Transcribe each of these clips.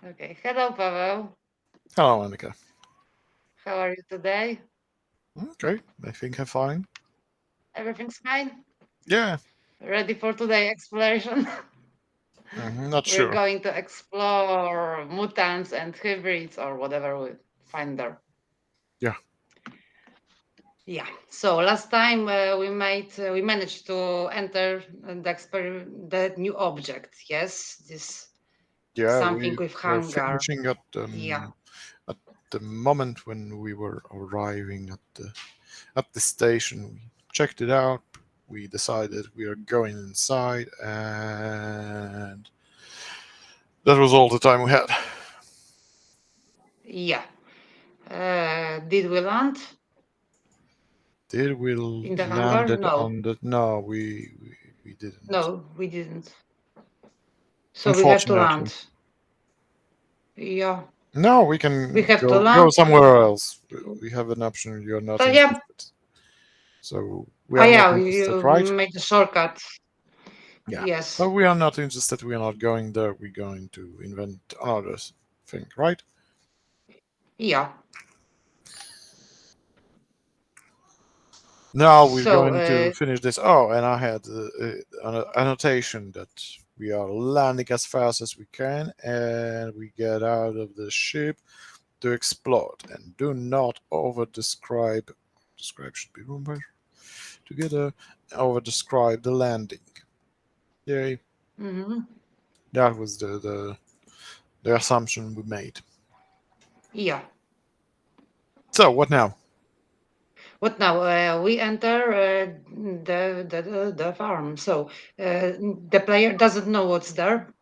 Okay. Hello, Pavel. Hello, Annika. How are you today? Okay, I think I'm fine. Everything's fine? Yeah, Ready for today exploration? not We're sure. going to explore mutants and hybrids or whatever we find there. Yeah, Yeah. So last time we managed to enter the new object. Yes, this yeah, something we with were hangar. finishing Yeah. at the moment when we were arriving at the station. We checked it out. We decided we are going inside, and that was all the time we had. Yeah. Did we land Did we in the hangar? landed No. on the? No, we didn't. No, we didn't. So we have to Unfortunately. land. Yeah. No, we We can have to go land. somewhere else. We have an option. You're not So yeah. interested. So we Oh are not yeah, interested, you right? made a shortcut. Yeah. Yes. So we are not interested. We are not going there. We're going to invent another thing, right? Yeah. Now we're So going to finish this. Oh, and I had an annotation that we are landing as fast as we can, and we get out of the ship to explode, and do not over describe. Describe should be remembered together. Over describe the landing. Yay! mhm. That was the assumption we made. Yeah. So what now? What now? We enter the farm. So the player doesn't know what's there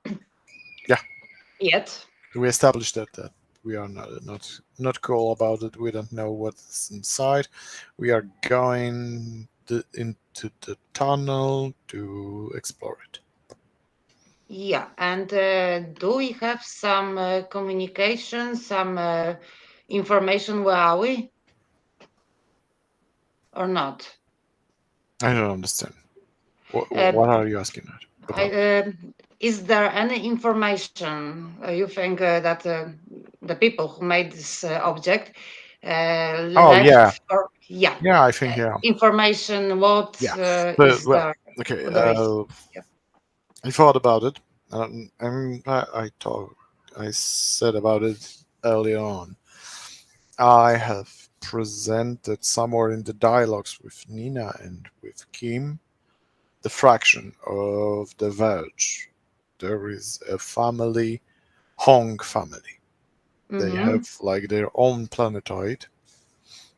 Yeah, yet. we established that we are not cool about it. We don't know what's inside. We are going into the tunnel to explore it. Yeah. And do we have some communication, some information? Where are we or not? I don't understand. Uh, What are you asking I, about? is there any information you think that the people who made this object Oh yeah, left or yeah yeah. I think yeah, information what yeah. is Well, there okay. what there is? Yeah. I thought about it, and I said about it earlier on. I have presented somewhere in the dialogues with Nina and with Kim the fraction of the Verge. There is a family, Hong family. They have Mm-hmm. like their own planetoid.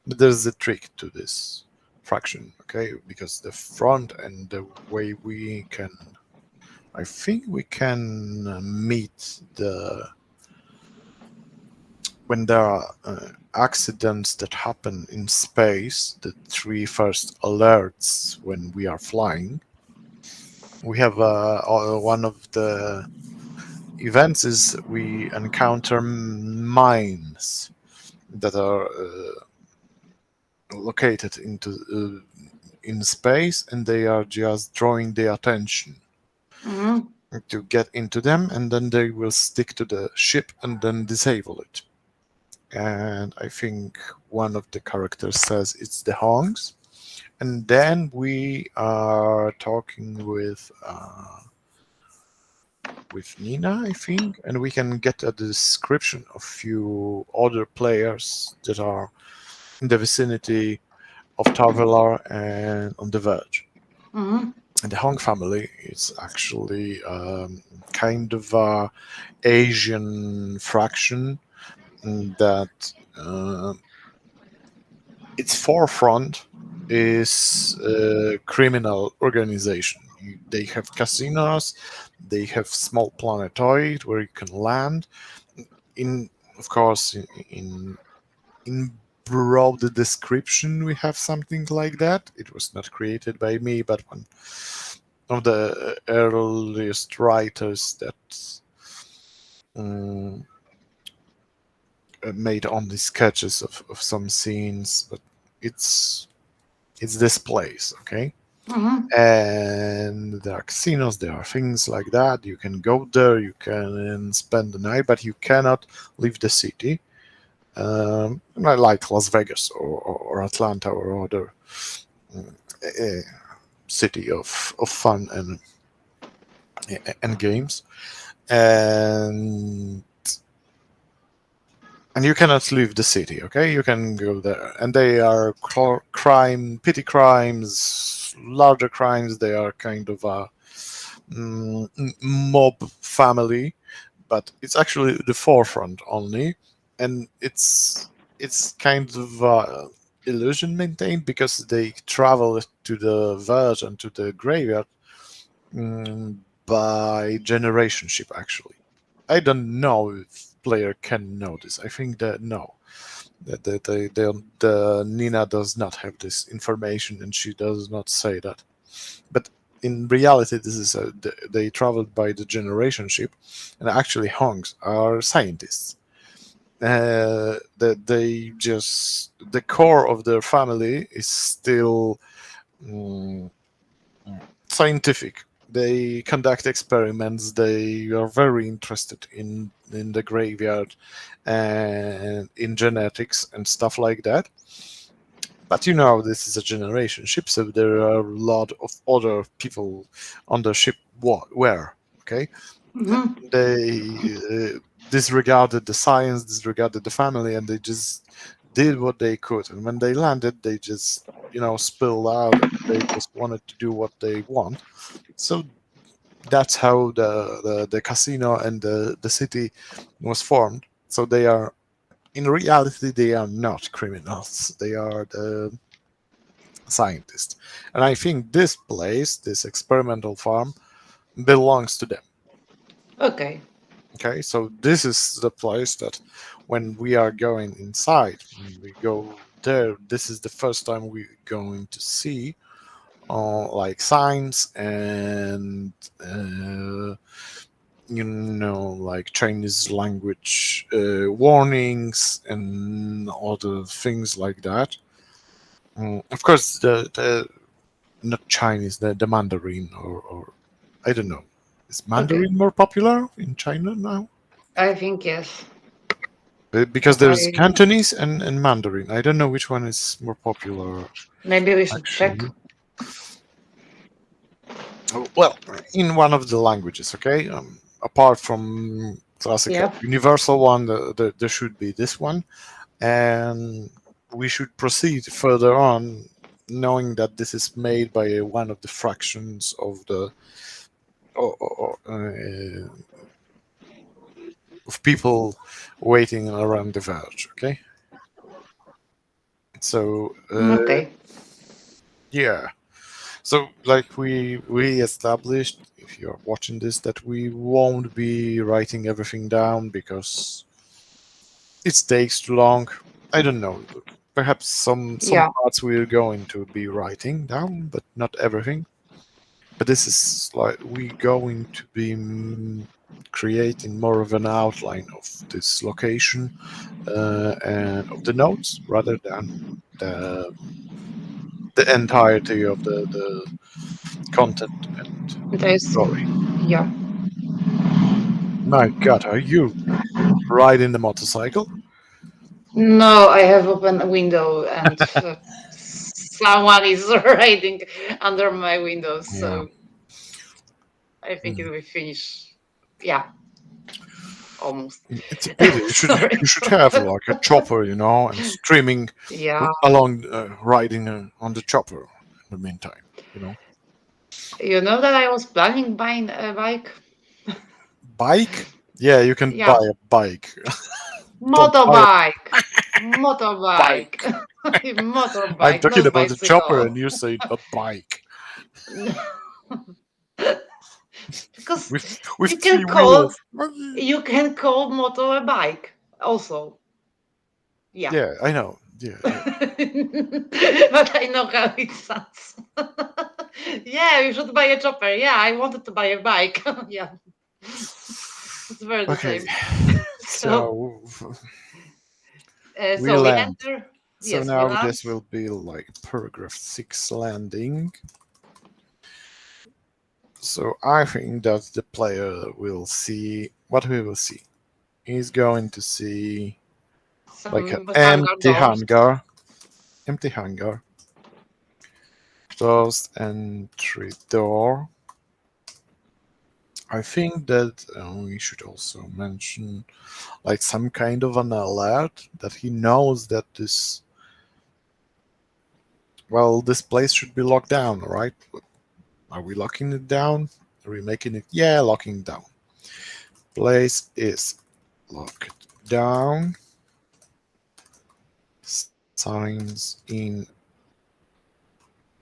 But there's a trick to this fraction, okay? Because the front and the way we can, I think we can meet the when there are accidents that happen in space, the three first alerts when we are flying, we have one of the events is we encounter mines that are located into in space, and they are just drawing the attention Mm-hmm. to get into them, and then they will stick to the ship and then disable it. And I think one of the characters says it's the Hongs, and then we are talking with Nina, I think, and we can get a description of few other players that are in the vicinity of Tarvelar and on the Verge. Mm-hmm. And the Hong family is actually kind of a Asian fraction that its forefront is a criminal organization. They have casinos, they have small planetoid where you can land. In of course, in broad description, we have something like that. It was not created by me, but one of the earliest writers that um, made only sketches of some scenes, but it's it's this place, okay? Mm-hmm. And there are casinos, there are things like that. You can go there, you can spend the night, but you cannot leave the city. Not like Las Vegas or Atlanta or other uh, city of fun and games. And you cannot leave the city. Okay, you can go there, and they are crime, petty crimes, larger crimes. They are kind of a mob family, but it's actually the forefront only, and it's kind of illusion maintained because they travel to the verge and to the graveyard by generation ship. Actually, I don't know if player can know this. I think that no, the Nina does not have this information, and she does not say that. But in reality, this is they traveled by the generation ship, and actually Hongs are scientists. That they just the core of their family is still mm, scientific. They conduct experiments. They are very interested in the graveyard and in genetics and stuff like that. But this is a generation ship, so there are a lot of other people on the ship. Where, okay, Mm-hmm. they disregarded the science, disregarded the family, and they just did what they could. And when they landed, they just spilled out, and they just wanted to do what they want. So that's how the casino and the city was formed. So they are, in reality, they are not criminals. They are the scientists. And I think this place, this experimental farm, belongs to them. Okay. Okay, so this is the place that when we are going inside, when we go there, this is the first time we're going to see like signs and like Chinese language warnings and other things like that. Of course, the not Chinese, the Mandarin, or I don't know. Is Okay. Mandarin more popular in China now? I think yes. Because there's I Cantonese and Mandarin. I don't know which one is more popular maybe we should check. actually. Well, in one of the languages, okay. Apart from classical Yeah. universal one, there should be this one, and we should proceed further on, knowing that this is made by one of the fractions of the of people waiting around the verge. Okay, so Okay. yeah, so like we established, if you're watching this, that we won't be writing everything down because it takes too long. I don't know. Perhaps some Yeah. parts we're going to be writing down, but not everything. But this is like we going to be creating more of an outline of this location and of the notes rather than the the entirety of the content and There's story. yeah. My God, are you riding the motorcycle? No, I have opened a window and someone is riding under my window, Yeah. so I think it Mm. will finish. Yeah, almost. It's a pity. Sorry. You should have like a chopper, and streaming Yeah. along, riding on the chopper in the meantime. You know, You know that I was planning buying a bike? bike. Yeah, you can buy Yeah. a bike. Don't buy a Motorbike. Motorbike. bike. I'm Motorbike, talking not about the chopper, bicycle. and you say a bike Because with you three can call wheels. you can call motor a bike also. Yeah. Yeah, I know. Yeah, But yeah. I know how it sounds. Yeah, you should buy a chopper. Yeah, I wanted to buy a bike. Yeah, it's very the Okay, same. So, so we so we land. enter. So Yes, we now land. this will be like paragraph 6 landing. So I think that the player will see what we will see. He's going to see like an Some hangar doors. empty hangar, closed entry door. I think that we should also mention like some kind of an alert that he knows that this place should be locked down, right? Are we locking it down? Are we making it? Yeah, locking down. Place is locked down. Signs in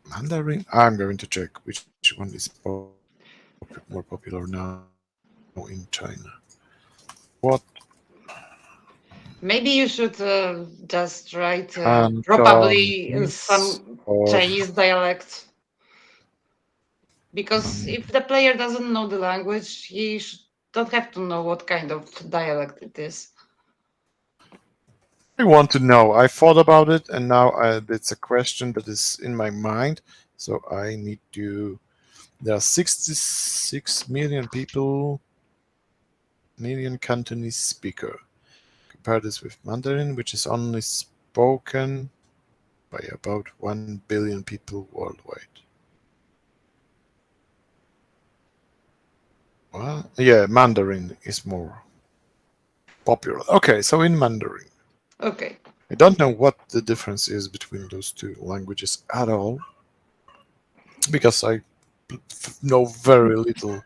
Mandarin. I'm going to check which one is more popular now in China. What Maybe you should just write probably in Cantonese some or Chinese dialect, because Man- if the player doesn't know the language, don't have to know what kind of dialect it is. I want to know. I thought about it, and now it's a question that is in my mind. So I need to. There are 66 million people, million Cantonese speaker. Compare this with Mandarin, which is only spoken by about 1 billion people worldwide. Well, yeah, Mandarin is more popular. Okay, so in Mandarin. Okay. I don't know what the difference is between those two languages at all because I know very little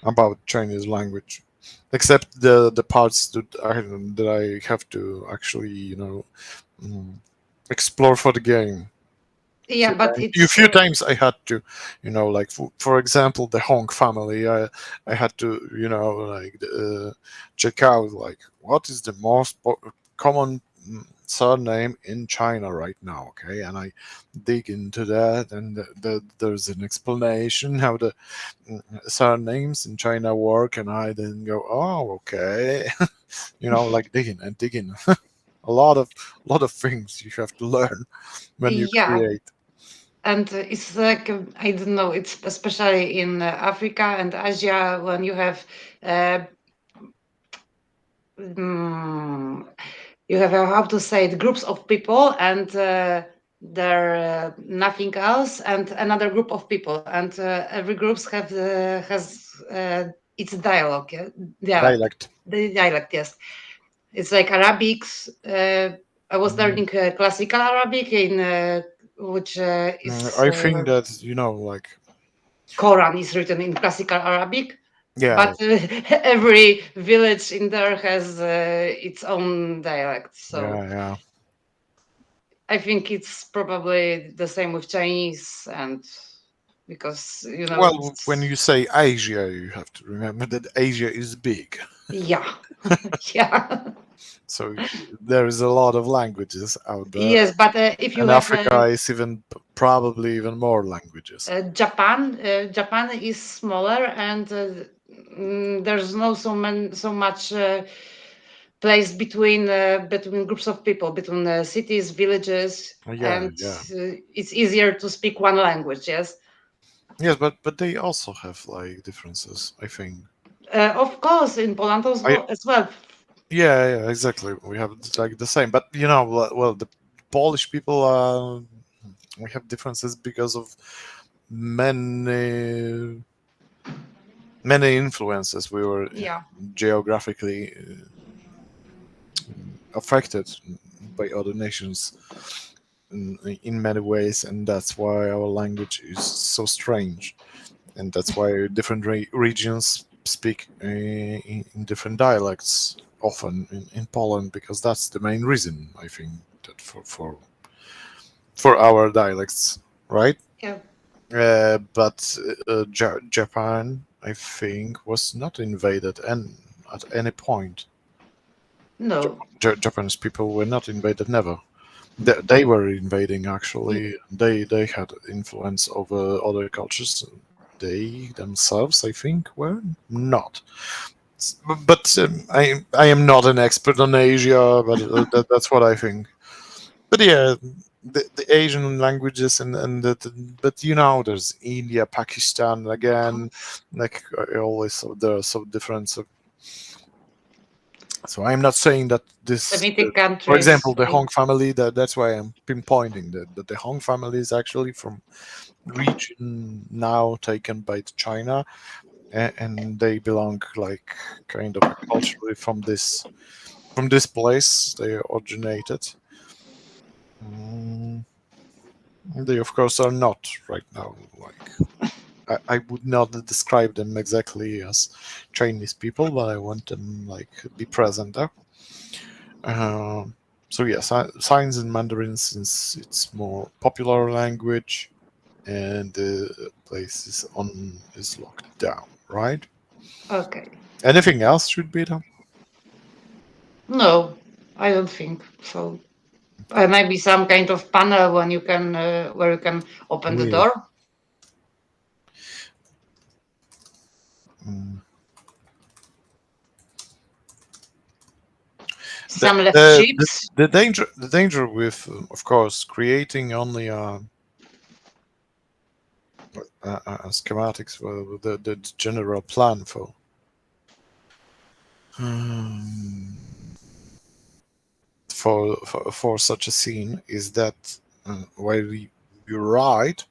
about Chinese language, except the parts that I have to actually mm, explore for the game. Yeah, but A it's few times I had to, like for example, the Hong family. I had to, like check out like what is the most common surname in China right now. Okay, and I dig into that, and there's an explanation how the surnames in China work, and I then go, oh, okay, like digging and digging. A lot of things you have to learn when you yeah, create. and it's like I don't know. It's especially in Africa and Asia when you have uh, mm, you have how to say it, groups of people, and they're nothing else, and another group of people, and every groups has its dialogue, yeah? Dialect, Dialect. the dialect, yes. It's like Arabics. I was Mm, learning classical Arabic in which is I think that like Quran is written in classical Arabic, yeah, but every village in there has its own dialect. So yeah, yeah. I think it's probably the same with Chinese, and because Well, when it's you say Asia, you have to remember that Asia is big, yeah, yeah, so there is a lot of languages out there, yes. But if you and have Africa is even probably even more languages. Japan is smaller, and there's no so much place between groups of people, between cities, villages, Yeah, and yeah, it's easier to speak one language. Yes, yes, but they also have like differences. I think. of course, in Poland I as well. Yeah, yeah, exactly. We have like the same, but well, the Polish people we have differences because of many many influences. We were Yeah, geographically affected by other nations in many ways, and that's why our language is so strange, and that's why different regions speak in different dialects often in Poland, because that's the main reason I think that for our dialects, right? yeah, But Japan, I think, was not invaded and at any point. no, Japanese people were not invaded, never. They were invading Y- actually. They had influence over other cultures. They themselves, I think, were not. But I am not an expert on Asia, but that's what I think. But yeah, the Asian languages but there's India, Pakistan again, like always, so they're so different. So I'm not saying that Semitic for countries. example, the Hong family. That's why I'm pinpointing that the Hong family is actually from region now taken by China, and they belong like kind of culturally from this place. They originated. Mm, they of course are not right now like I would not describe them exactly as Chinese people, but I want them like be present there. Um, so yes, signs in Mandarin since it's more popular language and the place is locked down, right? Okay. Anything else should be done? No, I don't think so. Maybe some kind of panel when you can where you can open the We door. mm, Some less ships. the danger with of course creating only schematics for the general plan um, for such a scene is that while you write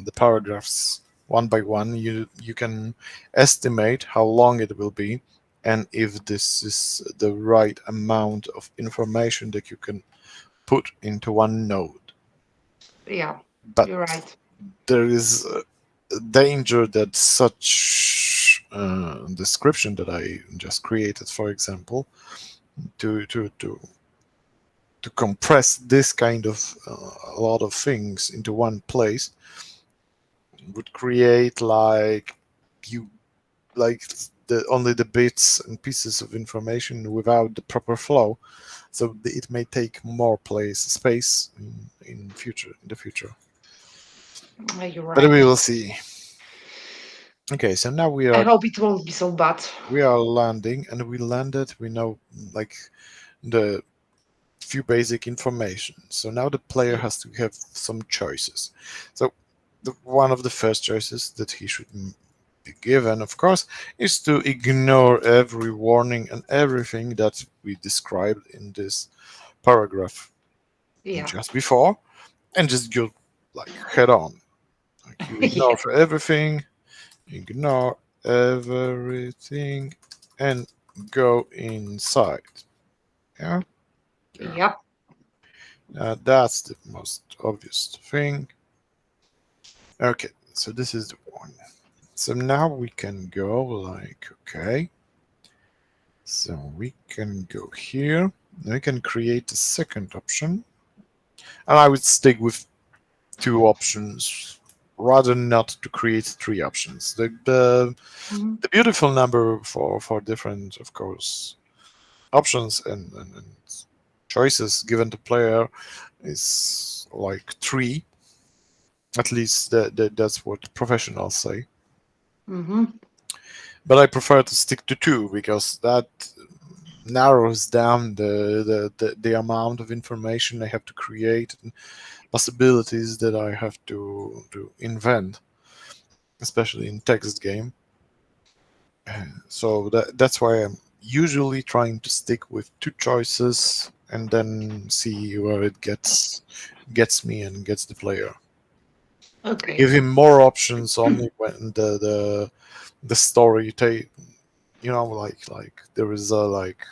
the paragraphs one by one, you can estimate how long it will be, and if this is the right amount of information that you can put into one node. Yeah, But you're right. there is a danger that such description that I just created, for example, to to to to compress this kind of a lot of things into one place would create like you like the only the bits and pieces of information without the proper flow, so it may take more place space in the future, You're but right. we will see. Okay, so now I hope it won't be so bad. we are landing, and we landed, we know like the few basic information. So now the player Yeah. has to have some choices. So one of the first choices that he should be given, of course, is to ignore every warning and everything that we described in this paragraph Yeah. just before, and just go like head on. Like you ignore Yeah. for everything, ignore everything, and go inside. Yeah, yeah. Yep. That's the most obvious thing. Okay, so this is the one. So now we can go like, okay. So we can go here. We can create a second option. And I would stick with two options rather not to create three options. Mhm. The beautiful number for different, of course, options and choices given to player is like three. At least that's what professionals say. Mhm. But I prefer to stick to two because that narrows down the amount of information I have to create and possibilities that I have to invent, especially in text game. So that's why I'm usually trying to stick with two choices and then see where it gets me and gets the player. I Okay. give him more options only when the story like there is a like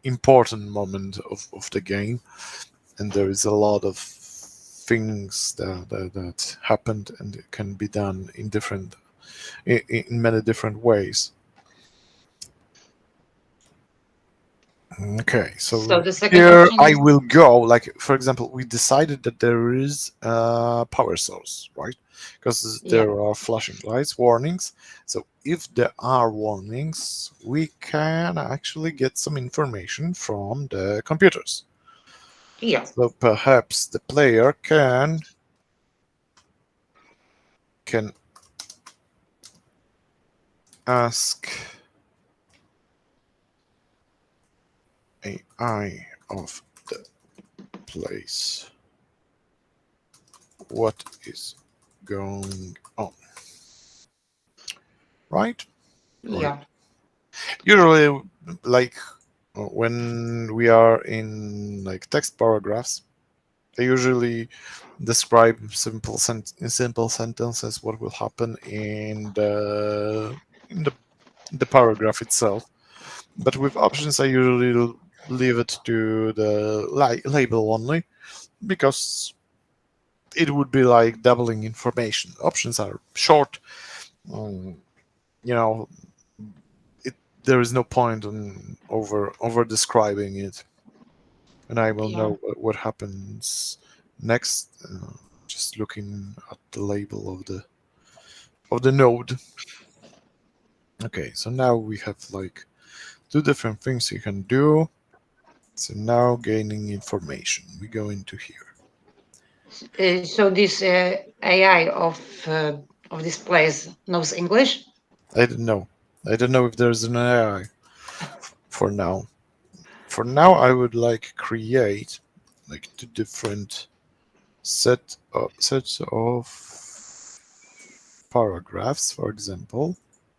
important moment of the game, and there is a lot of things that happened and it can be done in in many different ways. Okay, So so the second here option I is will go. Like for example, we decided that there is a power source, right? Because yeah. there are flashing lights, warnings. So if there are warnings, we can actually get some information from the computers. Yeah. So perhaps the player can ask AI of the place. what is going on. Right? Right. Yeah. Usually, like when we are in like text paragraphs, I usually describe in simple sentences what will happen in the paragraph itself. But with options, I usually leave it to the label only because it would be like doubling information. Options are short. Um, you know, it, there is no point in over describing it, and I will Yeah. know what happens next. Just looking at the label of the node. Okay, so now we have like two different things you can do. So now gaining information. We go into here. So this AI of this place knows English. I don't know. I don't know if there's an AI for now. For now, I would like create like two different sets of paragraphs. For example,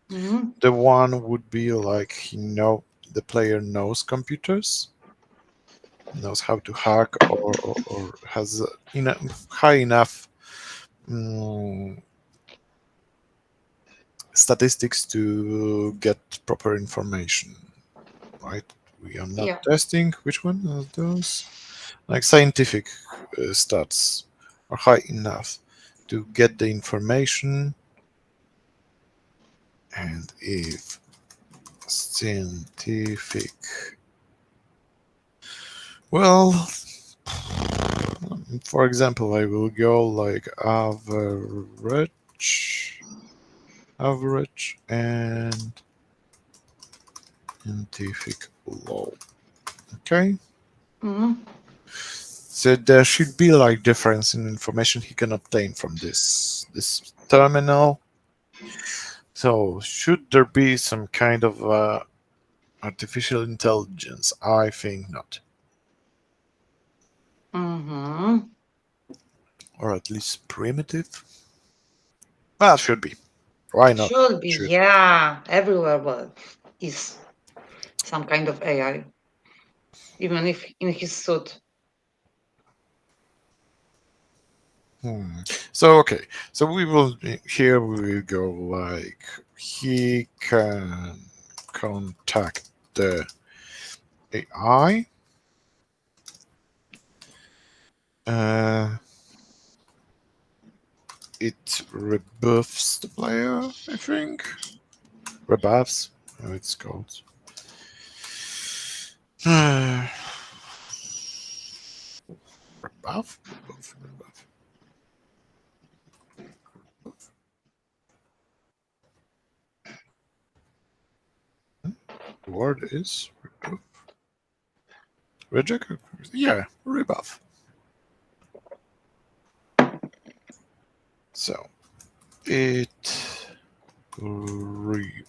Hmm. the one would be like the player knows computers, knows how to hack, or has high enough mm, statistics to get proper information. Right? We are not Yeah. testing which one are those. Like scientific stats are high enough to get the information, and if scientific, well, for example, I will go like average, and scientific low. Okay, Hmm. so there should be like difference in information he can obtain from this terminal. So should there be some kind of artificial intelligence? I think not, Hmm. or at least primitive. Well, should be. Why not? Should be. Should. Yeah. Everywhere, but is some kind of AI, even if in his suit. Hmm. So okay. So we will here we will go like he can contact the AI. Uh, it rebuffs the player. I think rebuffs. How it's called. Rebuff. Rebuff. Rebuff. The word is rebuff. Reject. Yeah, rebuff. So it rebuffs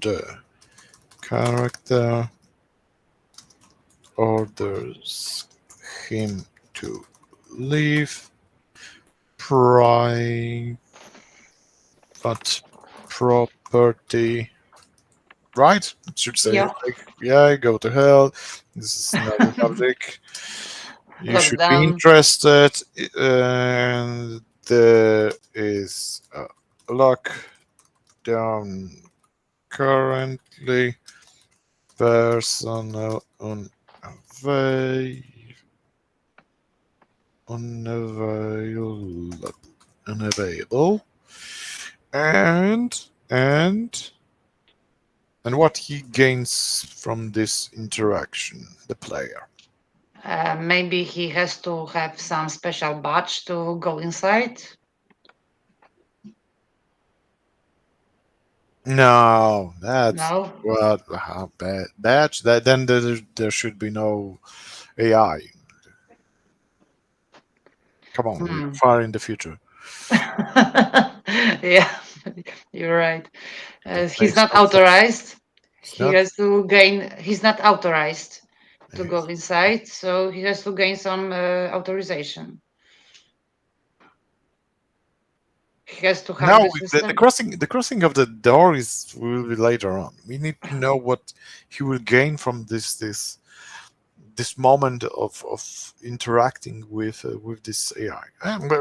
the character, orders him to leave private property. Right? It should say, Yeah. like, yeah, go to hell. This is not a subject you should be Lockdown. interested. And there is a lockdown currently. Personnel unavailable, unavailable, and and and what he gains from this interaction, the player. Maybe he has to have some special badge to go inside. No, that's No. what how bad. That then there should be no AI. Come on, we are Hmm. far in the future. Yeah, you're right. That He's makes not no sense. authorized. It's He not. has to gain. He's not authorized to go It's inside, so he has to gain some authorization. he has to hack Now the the system. crossing of the door is will be later on. We need to know what he will gain from this moment of interacting with this AI.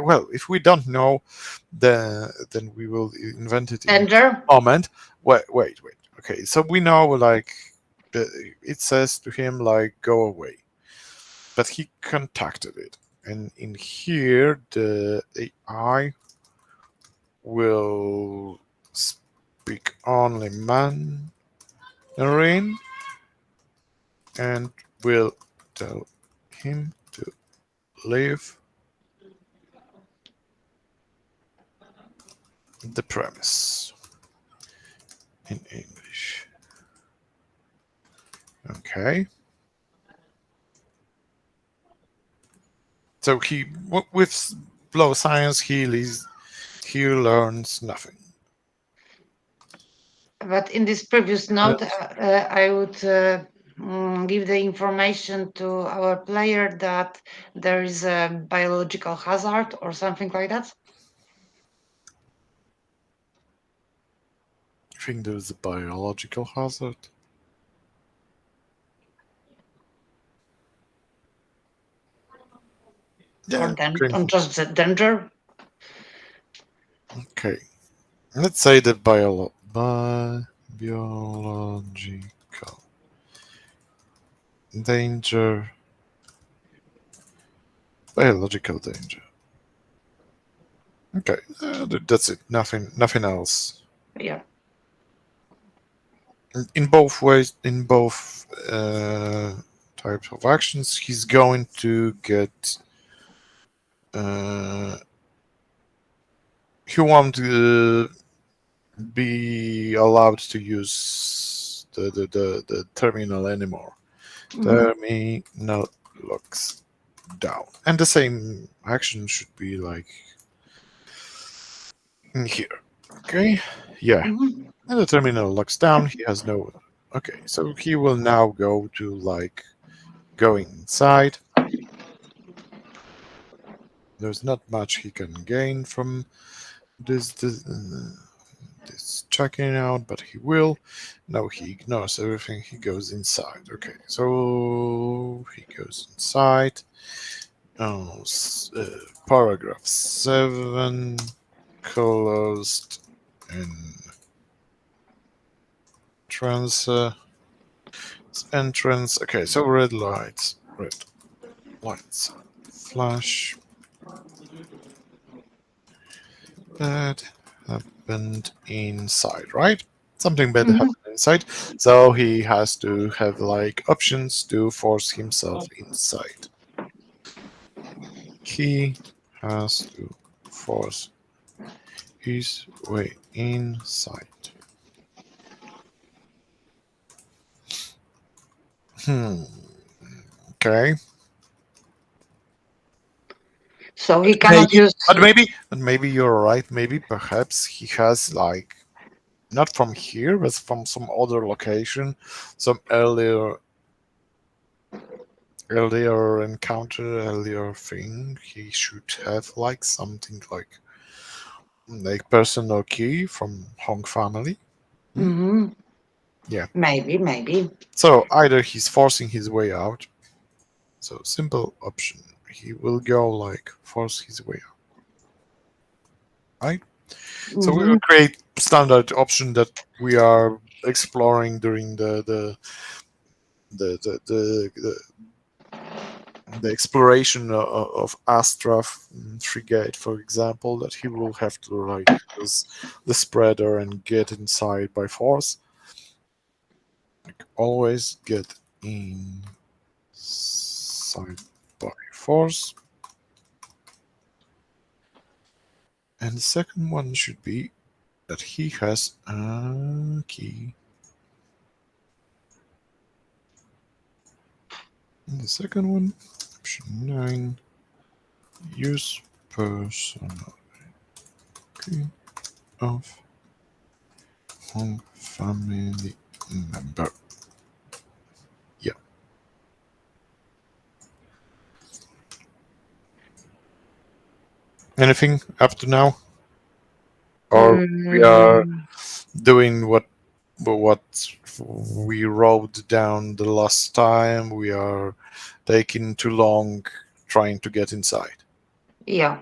Well, if we don't know, then we will invent it in Danger. a moment. Wait. Okay, so we know like the, it says to him like go away, but he contacted it, and in here the AI will speak only Mandarin and will tell him to leave the premise in English. Okay. So with blow science he learns nothing. But in this previous note, Yes. I would give the information to our player that there is a biological hazard or something like that. I think there's a biological hazard. Or Yeah. then Okay. on just the danger. Okay. Let's say that biological danger, biological danger. Okay, that's it. Nothing else. Yeah. In both ways, in both types of actions, he's going to get. Uh, he won't be allowed to use the terminal anymore. Mhm. Terminal locks down, and the same action should be like in here. Okay, yeah. Mhm. And the terminal locks down. He has no. Okay, so he will now go to like going inside. There's not much he can gain from this checking out, but he will. No, he ignores everything. He goes inside. Okay, so he goes inside. Oh, paragraph 7 closed entrance. Entrance. Okay, so red lights, flash. That happened inside, right? Something bad Mhm. happened inside, so he has to have like options to force himself inside. He has to force his way inside. Hmm. Okay. So he cannot Maybe, use. but maybe you're right. Maybe perhaps he has like not from here, but from some other location, some earlier encounter, earlier thing. He should have like something like personal key from Hong family. Hmm? Mhm. Yeah. Maybe. So either he's forcing his way out. So simple option. He will go like force his way out. Right. So we will Mhm. create standard option that we are exploring during the exploration of Astra frigate, for example, that he will have to like use the spreader and get inside by force. Like always get inside by force. And the second one should be that he has a key. And the second one, option 9, use personal key of home family member. Yeah. Anything up to now? or we are Mm, doing what we wrote down the last time. We are taking too long trying to get inside. yeah.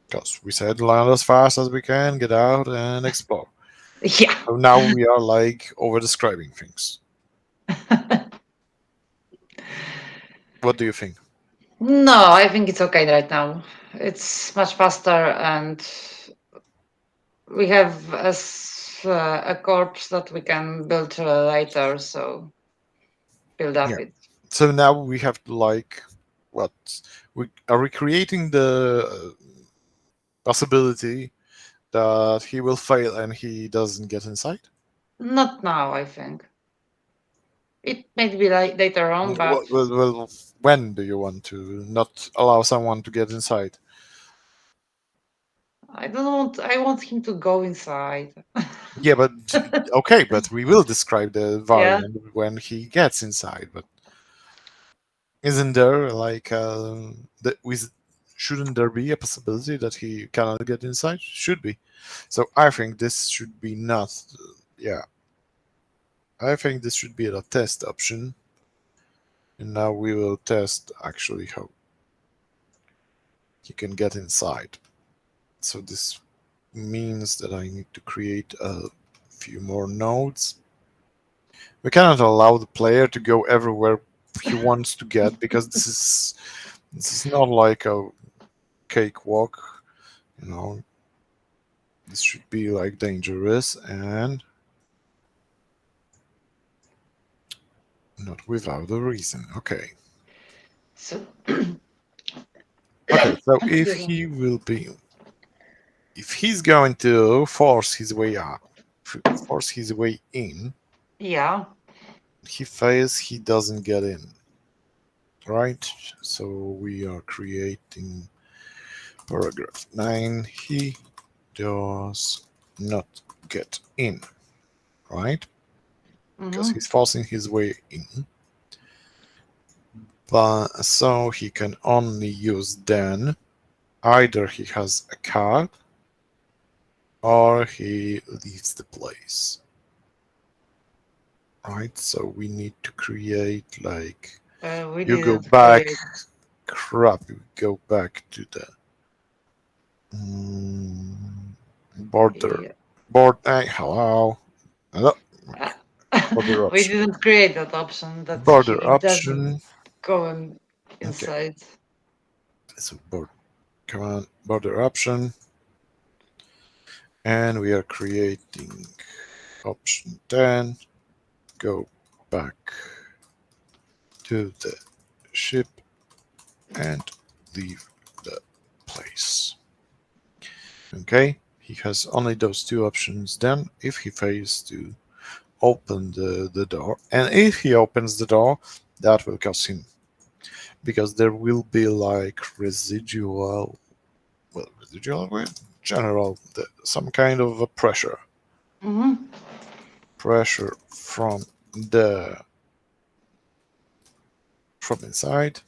Because we said land as fast as we can, get out and explore. Yeah. So now we are like over describing things. What do you think? No, I think it's okay right now. It's much faster, and we have a corpse that we can build later, so build Yeah. up it. So now we have to like what we are we creating the possibility that he will fail and he doesn't get inside? Not now, I think. It may be like later on, but When do you want to not allow someone to get inside? I don't want. I want him to go inside. Yeah, but okay, but we will describe the Yeah. variant when he gets inside. But isn't there like that? Shouldn't there be a possibility that he cannot get inside? Should be. So I think this should be not. Yeah, I think this should be a test option. And now we will test actually how he can get inside. So this means that I need to create a few more nodes. We cannot allow the player to go everywhere he wants to get because this is not like a cakewalk, you know. This should be like dangerous and not without a reason. Okay. So Okay, so excuse me. if he's going to force his way out, force his way in, Yeah. he fails, he doesn't get in, right? So we are creating paragraph 9. He does not get in, right? Because Mm-hmm. he's forcing his way in. But so he can only use then either he has a card or he leaves the place. Right? So we need to create like We you go didn't back create. crap, you go back to the mm, border Yeah. hello. Hello. Uh, Okay. Border we option. didn't create that option that Border he doesn't option. go Okay. inside. So command border option and we are creating option 10. Go back to the ship and leave the place. Okay, he has only those two options then if he fails to open the door. And if he opens the door, that will cost him because there will be like residual with general, some kind of a Mm-hmm. pressure the from inside.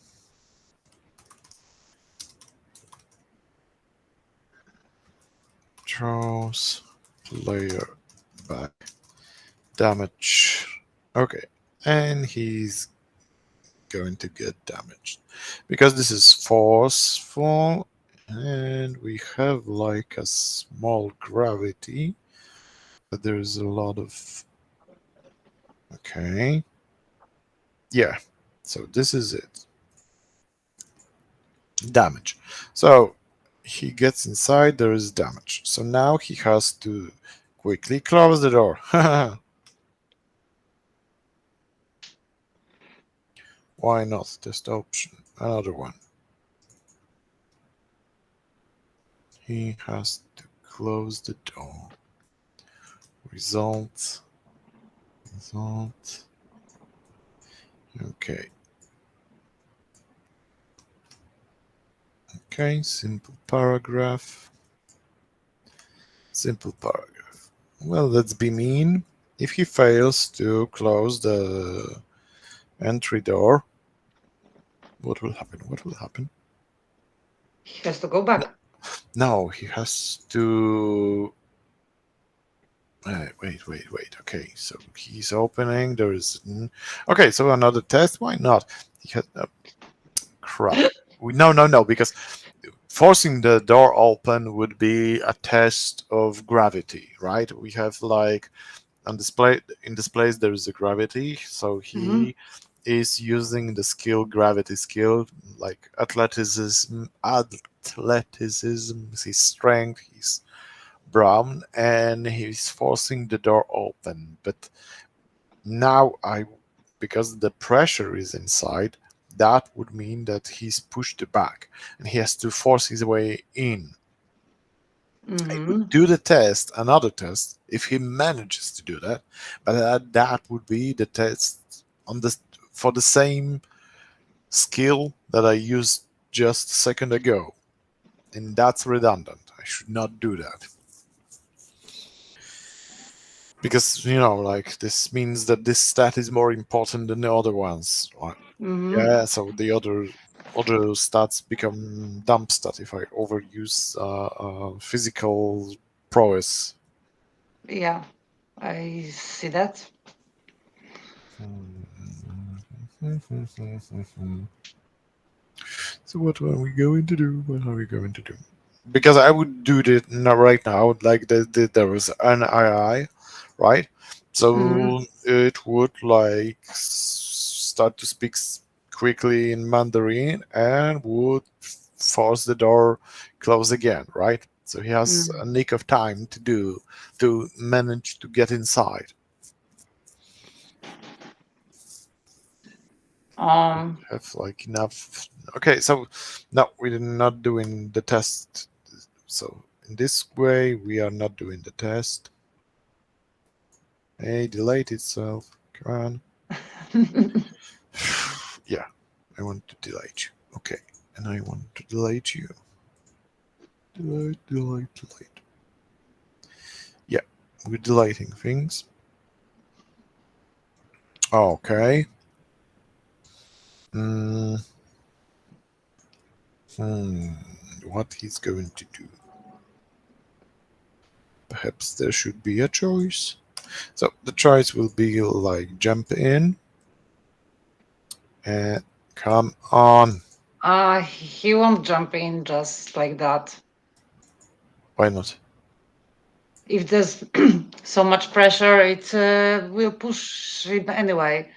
Draws player back damage. Okay, and he's going to get damaged because this is forceful and we have like a small gravity, but there's a lot of okay, yeah, so this is it, damage. So he gets inside, there is damage, so now he has to quickly close the door. Why not test option, another one, he has to close the door. Result. Okay. Okay. Simple paragraph. Simple paragraph. Well, let's be mean. If he fails to close the entry door, what will happen? What will happen? He has to go No, back. no, he has to. Wait. Okay, so he's opening. There is okay. So another test. Why not? He had crap. No, because forcing the door open would be a test of gravity, right? We have like on display in this place there is a gravity, so Mhm. he is using the skill gravity skill like athleticism, his strength, his brown, and he's forcing the door open. But now I because the pressure is inside, that would mean that he's pushed back and he has to force his way in. I would Mhm. do the test, another test, if he manages to do that, but that would be the test on the for the same skill that I used just a second ago, and that's redundant. I should not do that because like this means that this stat is more important than the other ones. Right? Mhm. Yeah, so the other stats become dump stat if I overuse physical prowess. Yeah, I see that. So what are we going to do? What are we going to do? Because I would do it not right now. Like there was an II, right? Mhm. So it would like start to speak quickly in Mandarin and would force the door close again, right? So he has a Mhm. nick of time to manage to get inside. Um. Have like enough. Okay, so no, we're not doing the test. So in this way, we are not doing the test. Hey, delete itself. Come on. Yeah, I want to delete you. Okay, and I want to delete you. Delete. Yeah, we're deleting things. Okay. Mm, hmm. What he's going to do? Perhaps there should be a choice. So the choice will be like jump in and come on. He won't jump in just like that. Why not? If there's so much pressure, it will push him anyway.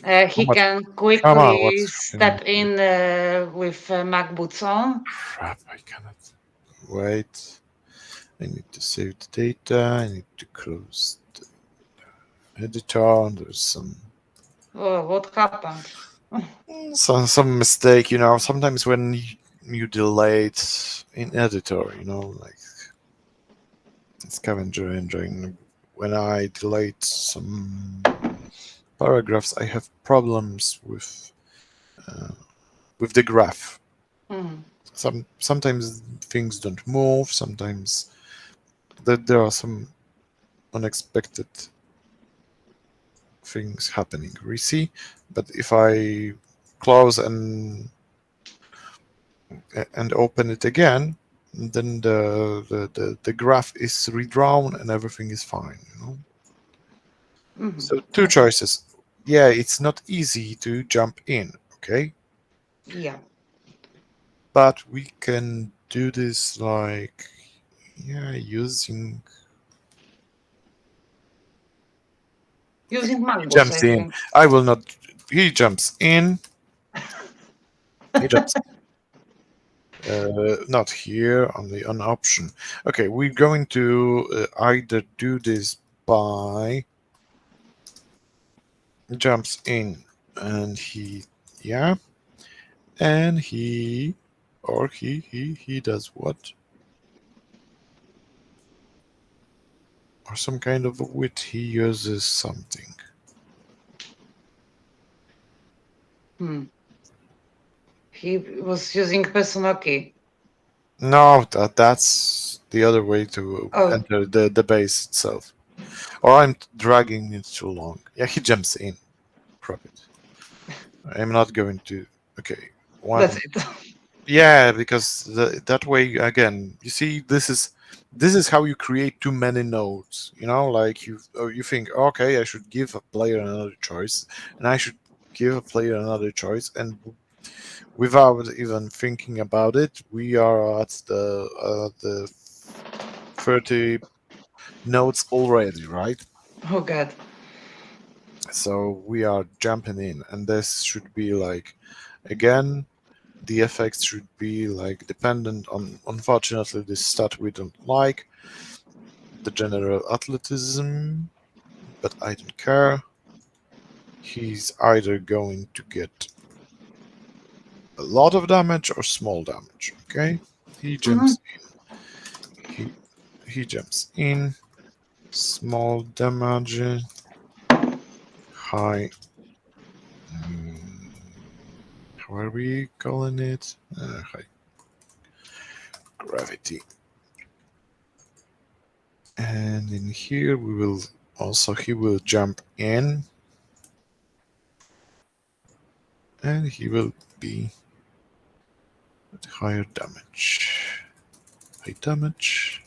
Uh, how He much? can Come on, quickly what's happening step here? in with Mac boots on. Crap, I cannot. Wait. I need to save the data. I need to close the editor. There's Oh, what happened? some mistake. Sometimes when you delete in editor, like scavenger engine, when I delete some paragraphs, I have problems uh, with the graph. Mhm. Sometimes things don't move. Sometimes there are some unexpected things happening. We see, but if I close and open it again, then the graph is redrawn and everything is fine. Mhm. So two Okay. choices. Yeah, it's not easy to jump in, okay, Yeah. but we can do this like yeah using. Using He Mac boots, jumps I in. think. I will not. He jumps in. He jumps not here on the on option. Okay, we're going to either do this by jumps in and he yeah and he or he does what or some kind of a wit he uses something. Hmm. He was using personal key. No, that's the other way to Oh, enter the base itself. Or I'm dragging it too long. Yeah, he jumps in. Crap it. I'm not going to. Okay, that's one. it. Yeah, because that way again, you see, this is. This is how you create too many nodes. Like you think, okay, I should give a player another choice, and I should give a player another choice, and without even thinking about it, we are at the 30 nodes already, right? Oh God. So we are jumping in, and this should be like, again, the effects should be like dependent on, unfortunately, this stat we don't like, the general athleticism, but I don't care. He's either going to get a lot of damage or small damage. Okay, he Hmm. jumps he he jumps in, small damage, high, how are we calling it, high gravity. And in here we will also, he will jump in, and he will be at higher damage. High damage,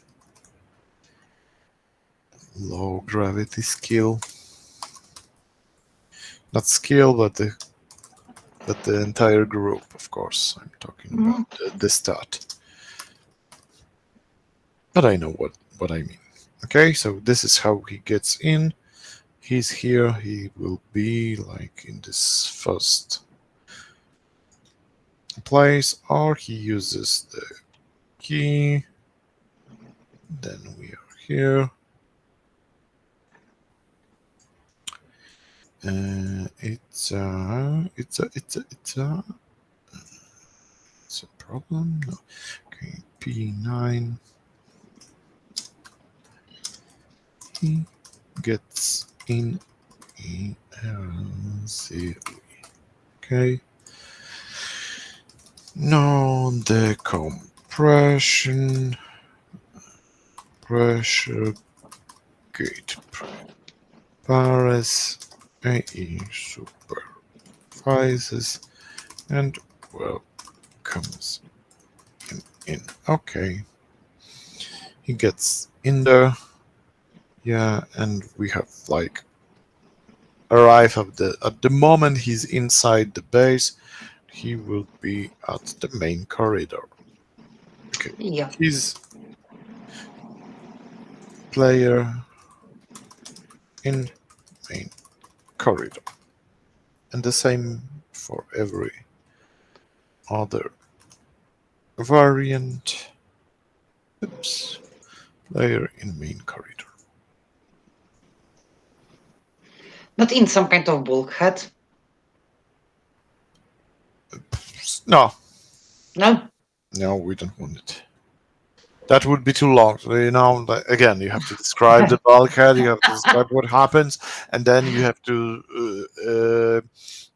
low gravity skill. Not skill, but the entire group, of course. I'm talking about Hmm. the stat. But I know what I mean. Okay, so this is how he gets in. He's here. He will be like in this first place, or he uses the key. Then we are here. It's a problem. No. Okay, P9. He gets in easily. Okay. No decompression. Pressure gate prepares AE supervises and welcomes him in. Okay. He gets in there. Yeah, and we have like arrive at the moment he's inside the base, he will be at the main corridor. Okay. Yeah. He's player in main corridor. And the same for every other variant. Oops. Player in main corridor. Not in some kind of bulkhead. No, No. no, we don't want it. That would be too long. So, again, you have to describe the bulkhead, you have to describe what happens, and then you have to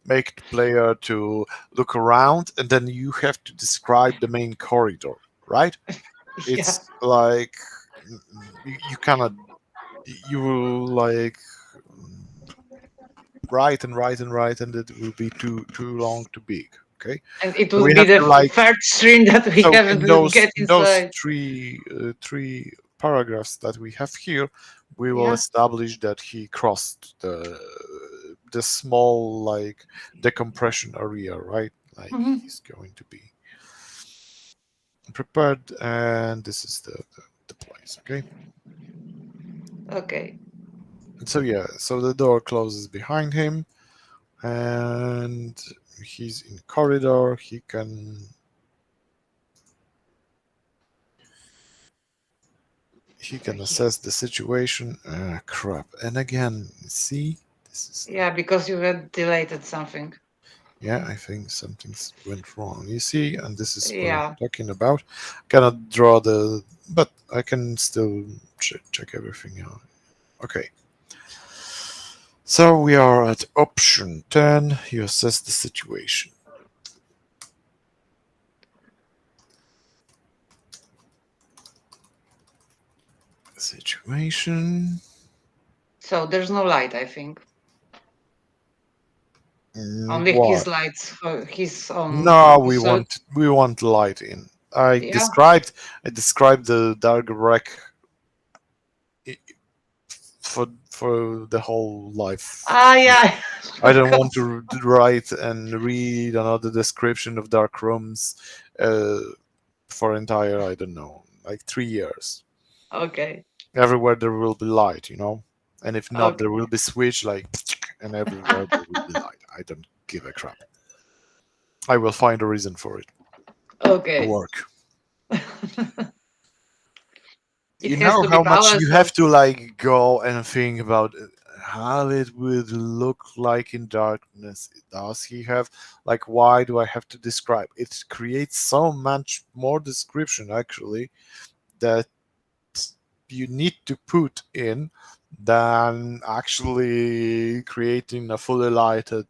make the player to look around, and then you have to describe the main corridor, right? Yeah. It's like you cannot, you will like write and write and write, and it will be too long, too big. Okay, And it so would we be have the to like, third string that we so haven't in those get in those inside. three paragraphs that we have here, we will Yeah. establish that he crossed the small like decompression area, right? Like Hmm. he's going to be prepared, and this is the place. Okay, Okay. and so yeah, so the door closes behind him, and he's in corridor. He can He- assess the situation. Crap. And again, see, this is not. Yeah, because you had deleted something. Yeah, I think something's went wrong. You see, and this is what I'm Yeah. talking about. Cannot draw but I can still check everything out. Okay. So we are at option 10. You assess the situation. Situation. So there's no light, I think. Only Why? his lights, his own No, we suit. want light in. I Yeah. described I described the dark wreck i- for the whole life. Ah, yeah. I Of don't want course. to write and read another description of dark rooms uh, for entire, I don't know, like 3 years. Okay. Everywhere there will be light, you know, and if not, there Okay. will be switch like, and everywhere there will be light. I don't give a crap. I will find a reason for it to Okay. work. It You has know to be how much you powerful. have to like go and think about how it would look like in darkness. Does he have like why do I have to describe? It creates so much more description actually that you need to put in than actually creating a fully lighted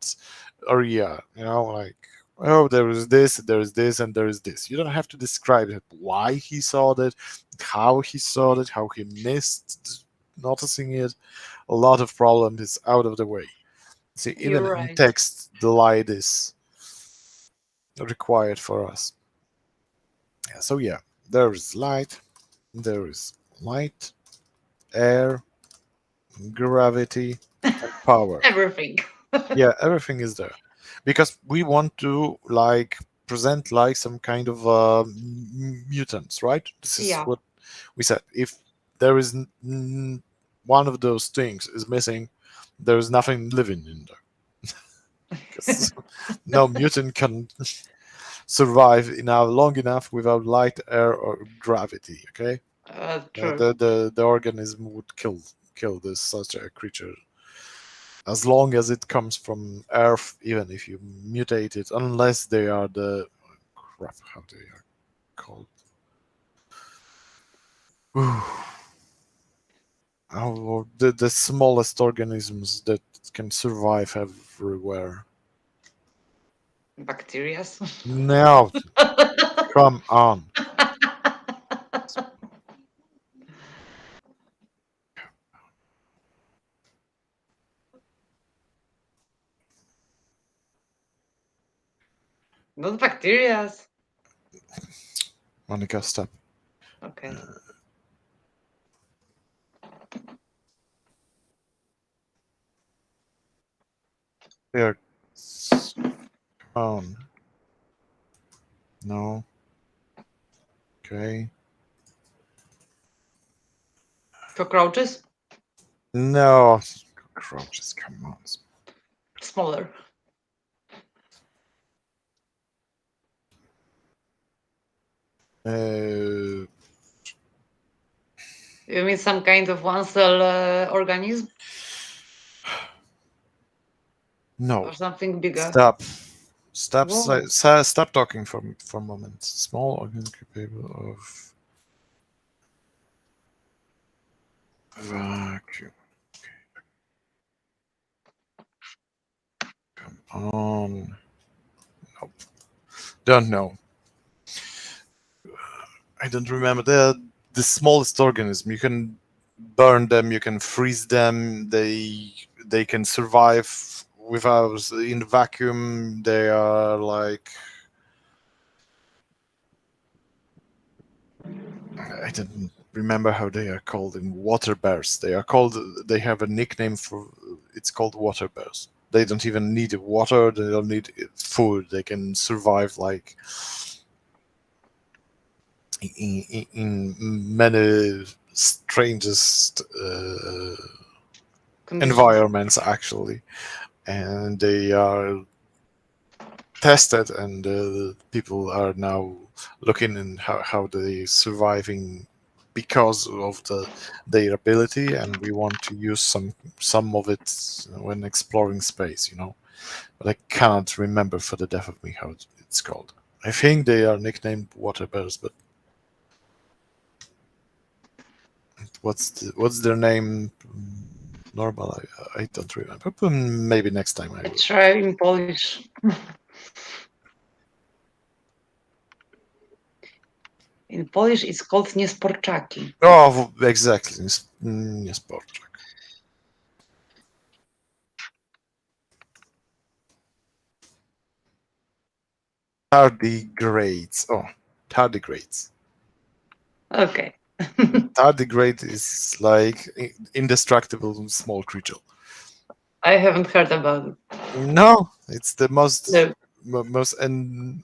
area. You know, like oh, there is this, and there is this. You don't have to describe it, why he saw that, how he missed noticing it. A lot of problem is out of the way. See, even You're in right. text, the light is required for us. Yeah, so yeah, there is light, there is light, air, gravity, and power. Everything. Yeah, everything is there because we want to like present like some kind of mutants, right? This is Yeah. what we said. If there is one of those things is missing, there is nothing living in there because no mutant can survive long enough without light, air, or gravity. Okay, True. the organism would kill this such a creature as long as it comes from Earth, even if you mutate it, unless they are the crap, how they are called. Oh, the smallest organisms that can survive everywhere. Bacterias. Now, come on. Not bacterias. Monica, stop. Okay. There. Come on. No. Okay. Cockroaches. No. Cockroaches, come on. Smaller. Uh, You mean some kind of one cell organism no. or something bigger? Stop. Whoa. Stop talking for a moment. Small organ capable of vacuum. Come on. Nope. Don't know. I don't remember. They're the smallest organism. You can burn them. You can freeze them. They can survive without in vacuum. They are like I don't remember how they are called in water bears. They are called. They have a nickname for. It's called water bears. They don't even need water. They don't need food. They can survive like in many strangest Conditions. environments actually, and they are tested, and people are now looking in how they surviving because of their ability, and we want to use some of it when exploring space, you know. But I cannot remember for the death of me how it's called. I think they are nicknamed water bears, but what's their name normal? I don't remember, but maybe next time I I will. try in Polish. In Polish, it's called niesporczaki. Oh, exactly. Nie Sporczak. Tardigrades. Oh. tardigrades. Okay. Tardigrade is like indestructible small creature. I haven't heard about it. No, it's the most No. most and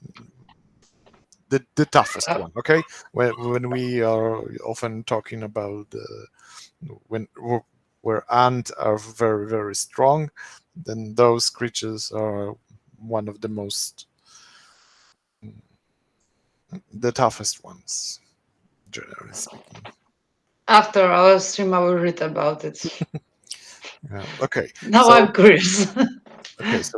the toughest Uh, one. Okay, when we are often talking about when where ants are very very strong, then those creatures are one of the most the toughest ones, generally speaking. After our stream, I will read about it. Okay, Now so I'm curious.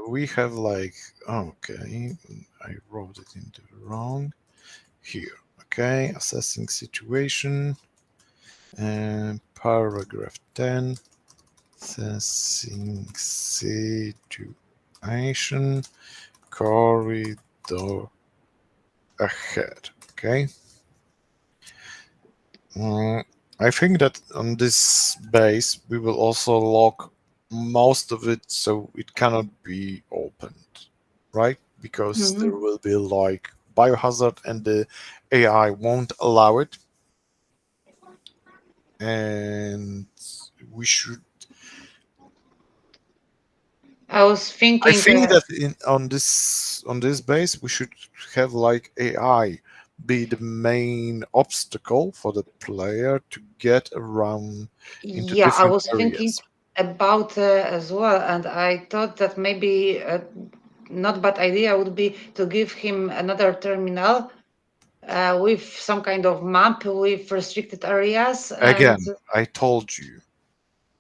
we have like okay, I wrote it into wrong here. Okay, assessing situation and paragraph 10, assessing situation corridor ahead. Okay. Mm, I think that on this base we will also lock most of it so it cannot be opened, right? Because there Mhm. will be like biohazard and the AI won't allow it. And we should. I was I thinking, think that in on this base we should have like AI be the main obstacle for the player to get around into yeah, I different was thinking areas. about as well, and I thought that maybe not bad idea would be to give him another terminal with some kind of map with restricted areas and Again, I told you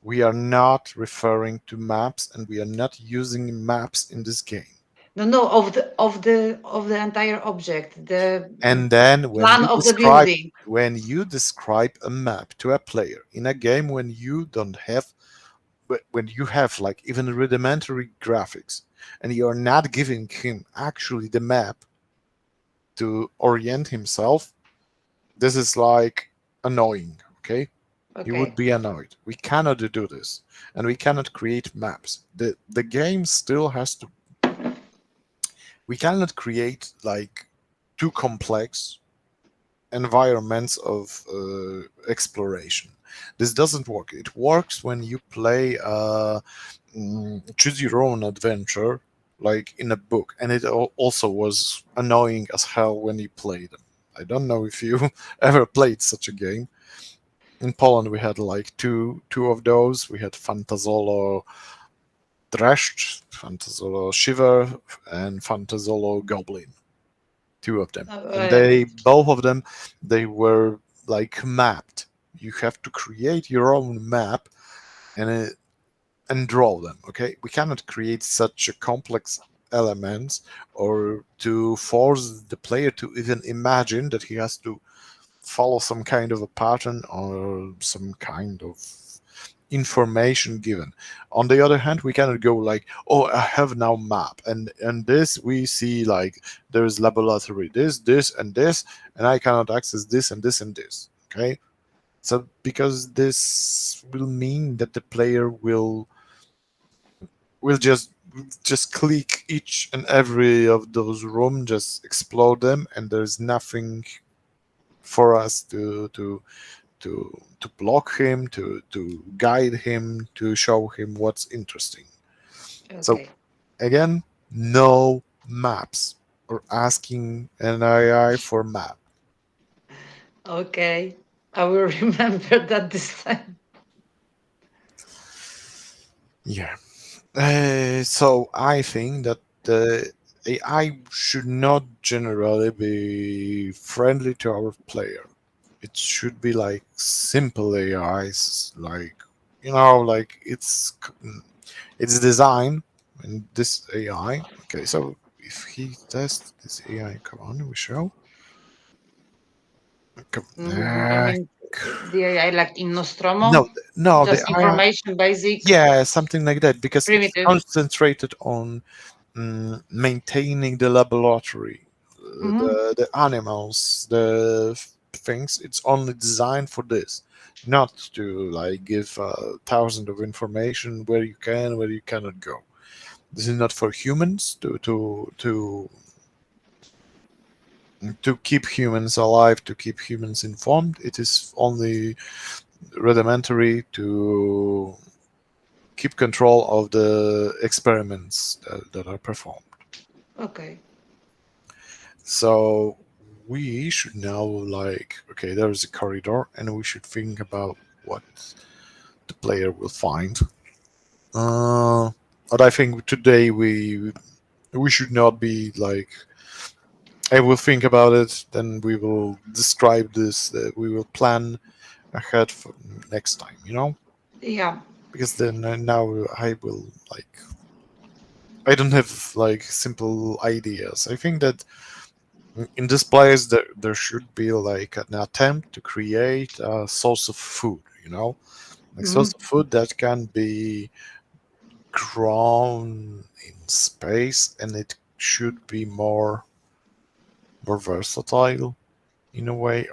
we are not referring to maps and we are not using maps in this game. no of the entire object, the And then plan of the building. when you describe a map to a player in a game when you don't have when you have like even rudimentary graphics and you're not giving him actually the map to orient himself, this is like annoying. Okay, he would Okay, be annoyed. We cannot do this, and we cannot create maps. The game still has to. We cannot create like too complex environments of exploration. This doesn't work. It works when you play choose your own adventure, like in a book, and it also was annoying as hell when you played them. I don't know if you ever played such a game. In Poland, we had like two of those. We had Fantazolo Dreszcz, Fantazolo Shiver, and Fantazolo Goblin. Two of them, and uh, they both of them they were like mapped. You have to create your own map and draw them. Okay, we cannot create such a complex elements or to force the player to even imagine that he has to follow some kind of a pattern or some kind of information given. On the other hand, we cannot go like, oh, I have now map, and this we see like there is laboratory, this, and this, and I cannot access this and this and this. Okay, so because this will mean that the player will just click each and every of those room, just explode them, and there's nothing for us to block him, to guide him, to show him what's interesting. So okay, again, no maps or asking an AI for map. okay. I will remember that this time. Yeah. So I think that the AI should not generally be friendly to our player. It should be like simple AIs, like like it's designed in this AI. Okay, so if he tests this AI, come on, we show. Come, You mean the AI like in no, Nostromo? no, the Just AI, information, basic, yeah, something like that, because it's primitive. concentrated on maintaining the laboratory, Hmm. the animals, the things. It's only designed for this, not to like give thousands of information where you can, where you cannot go. This is not for humans to to keep humans alive, to keep humans informed. It is only rudimentary to keep control of the experiments that are performed. Okay. So we should now, like, okay, there is a corridor, and we should think about what the player will find. But I think today we should not be like, I will think about it, then we will describe this, we will plan ahead for next time, Yeah. because then now I will like, I don't have like simple ideas. I think that in this place there should be like an attempt to create a source of food, like source Mhm. of food that can be grown in space, and it should be more versatile in a way.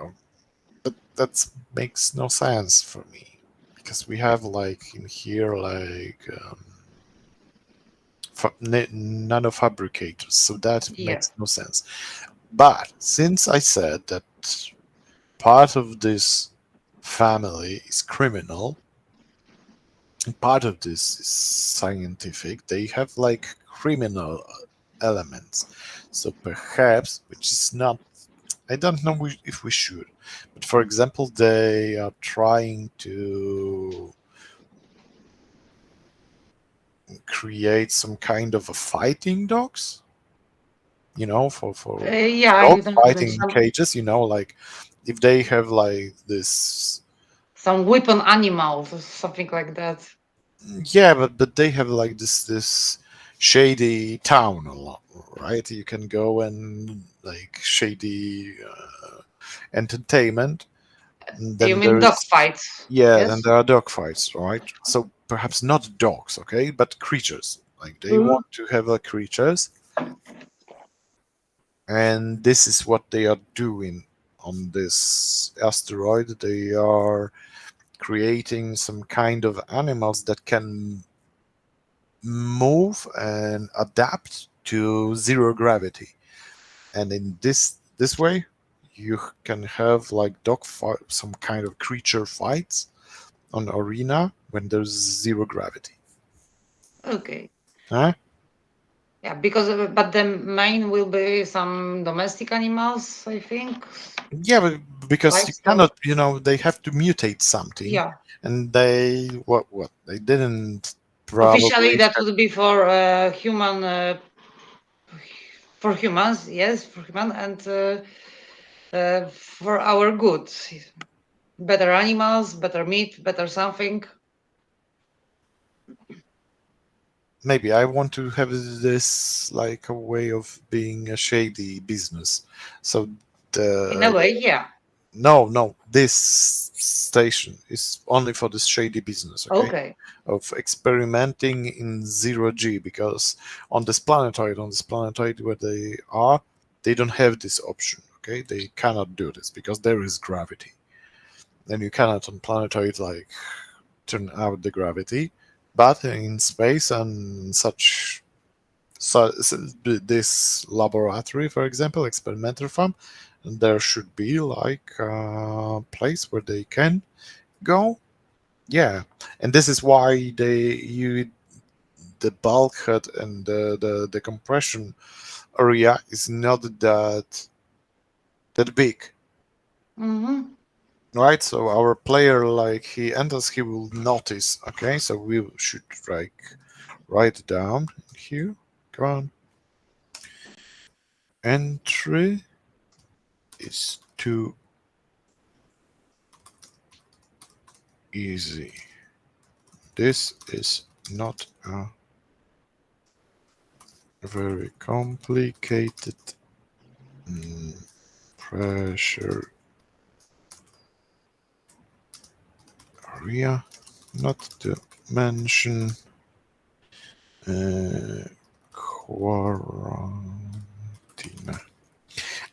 But that makes no sense for me, because we have like in here like nanofabricators, so that Yeah. makes no sense. But since I said that part of this family is criminal and part of this is scientific, they have like criminal elements. So perhaps, which is not, I don't know if we should, but for example, they are trying to create some kind of a fighting dogs, for Yeah, dog you don't fighting even in cages, like if they have like this. some weapon animals or something like that. Yeah, but they have like this shady town a lot, right? You can go and like shady entertainment, and You then mean there dog is, fights? yeah, then Yes. there are dog fights, right? So perhaps not dogs, okay, but creatures. Like they Mhm. want to have creatures, and this is what they are doing on this asteroid. They are creating some kind of animals that can move and adapt to zero gravity, and in this way you can have like dog fight, some kind of creature fights on arena when there's zero gravity. Okay. Huh? Yeah, because but the main will be some domestic animals, I think. Yeah, but because you Livestock. cannot, they have to mutate something, Yeah. and they what they didn't Officially, probably that have. would be for human, for humans. Yes, for human and for our good. Better animals, better meat, better something. Maybe I want to have this like a way of being a shady business. So In a the way, yeah. no, this station is only for this shady business, okay? Okay. Of experimenting in zero G, because on this planetoid where they are, they don't have this option, okay? They cannot do this because there is gravity. And you cannot on planetoid like turn out the gravity. But in space and such, so this laboratory, for example, experimental farm, there should be like a place where they can go. Yeah, and this is why the bulkhead and the compression area is not that big, Mm-hmm. right? So our player, like he enters, he will notice. Okay, so we should like write it down here. Come on, entry is too easy. This is not a very complicated pressure area, not to mention quarantine.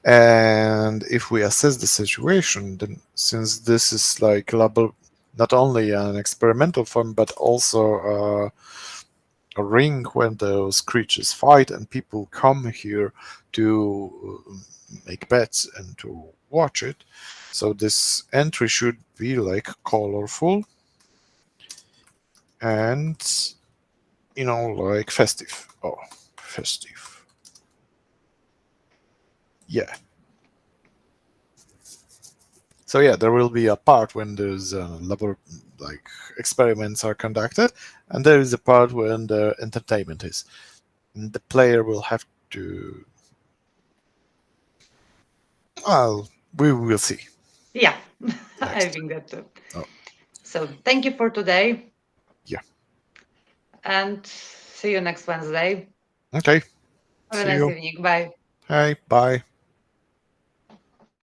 And if we assess the situation, then since this is like not only an experimental farm but also a ring when those creatures fight, and people come here to make bets and to watch it. So this entry should be like colorful and like festive. Oh, festive. Yeah. So yeah, there will be a part when there's like experiments are conducted, and there is a part when the entertainment is. And the player will have to. Well, we will see Yeah, I next think that too. time. Oh, So thank you for today, yeah. and see you next Wednesday. Okay. Have a See nice you. evening. Bye. Hey, bye.